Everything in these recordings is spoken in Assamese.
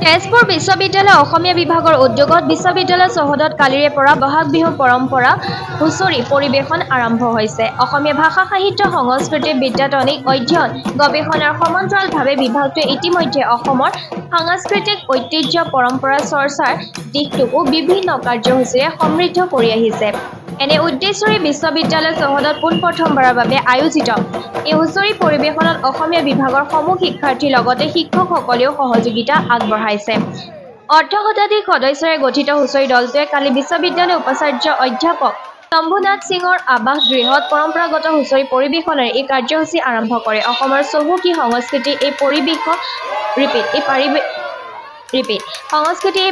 তেজপুৰ বিশ্ববিদ্যালয় অসমীয়া বিভাগৰ উদ্যোগত বিশ্ববিদ্যালয় চৌহদত কালিৰে পৰা বহাগ বিহু পৰম্পৰা হুঁচৰি পৰিৱেশন আৰম্ভ হৈছে। অসমীয়া ভাষা সাহিত্য সংস্কৃতি বিদ্যাতনিক অধ্যয়ন গৱেষণাৰ সমান্তৰালভাৱে বিভাগটোৱে ইতিমধ্যে অসমৰ সাংস্কৃতিক ঐতিহ্য পৰম্পৰা চৰ্চাৰ দিশটোকো বিভিন্ন কাৰ্যসূচীৰে সমৃদ্ধ কৰি আহিছে। এনে উদ্দেশ্যৰে বিশ্ববিদ্যালয় চৌহদত পোনপ্ৰথমবাৰৰ বাবে আয়োজিত এই হুঁচৰি পৰিৱেশনত অসমীয়া বিভাগৰ সমূহ শিক্ষাৰ্থীৰ লগতে শিক্ষকসকলেও সহযোগিতা আগবঢ়াইছে। অৰ্ধশতাধিক সদস্যৰে গঠিত হুঁচৰি দলটোৱে কালি বিশ্ববিদ্যালয়ৰ উপাচাৰ্য অধ্যাপক শম্ভুনাথ সিঙৰ আৱাস গৃহত পৰম্পৰাগত হুঁচৰি পৰিৱেশনেৰে এই কাৰ্যসূচী আৰম্ভ কৰে। অসমৰ চহকী সংস্কৃতি এই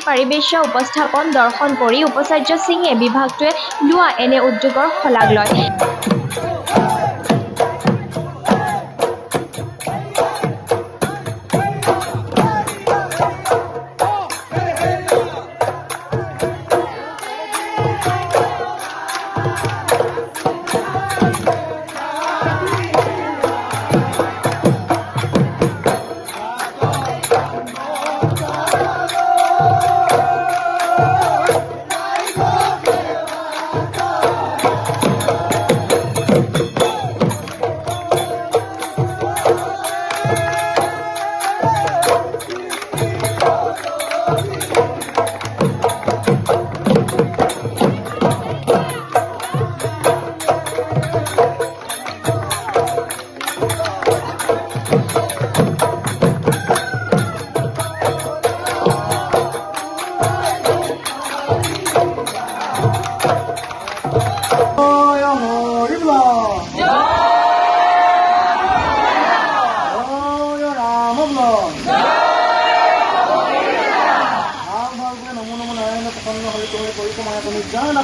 পৰিৱেশ্য উপস্থাপন দৰ্শন কৰি উপাচাৰ্য সিঙে বিভাগটোৱে লোৱা এনে উদ্যোগৰ শলাগ লয়।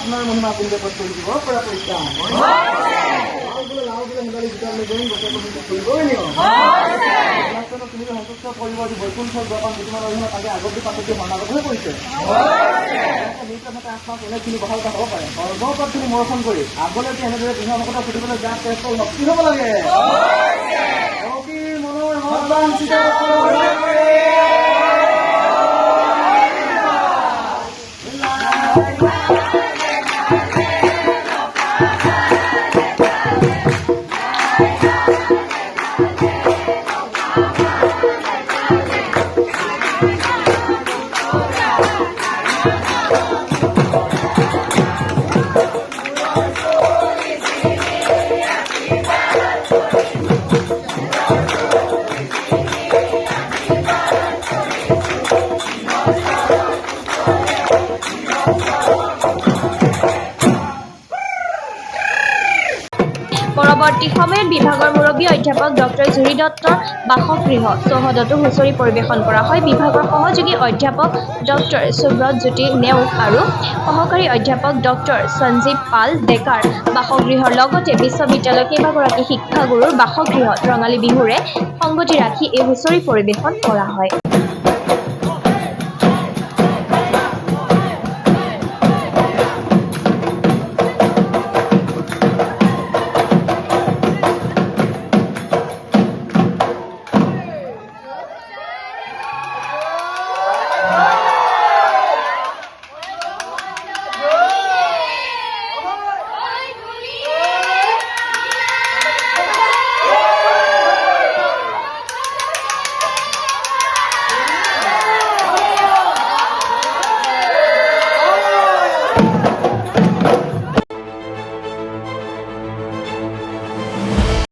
আপনাৰ মহিমা কুঞ্জ কৰে দিব পুৰা পৰীক্ষা তুমি সন্তুষ্ট কৰিব যে বৈকুণ্ঠৰ দোকান কিছুমান অধীনত আজি আগতে পাছতে মনাগত হৈ পৰিছে অনেকখিনি কথা হ'ব পাৰে সৰ্বপদখিনি মৰখন কৰি আগলৈ এনেদৰে বিধানসভা সুধিবলৈ যাৰ তেজটো শক্তি হ'ব লাগে মনৰ পৰৱৰ্তী সময়ত বিভাগৰ মুৰব্বী অধ্যাপক ডক্টৰ জুৰি দত্তৰ বাসগৃহ চৌহদতো হুঁচৰি পৰিৱেশন কৰা হয়। বিভাগৰ সহযোগী অধ্যাপক ডক্টৰ সুব্ৰত জ্যোতি নেওগ আৰু সহকাৰী অধ্যাপক ডক্টৰ সঞ্জীৱ পাল ডেকাৰ বাসগৃহৰ লগতে বিশ্ববিদ্যালয়ৰ কেইবাগৰাকী শিক্ষাগুৰুৰ বাসগৃহত ৰঙালী বিহুৰে সংগতি ৰাখি এই হুঁচৰি পৰিৱেশন কৰা হয়।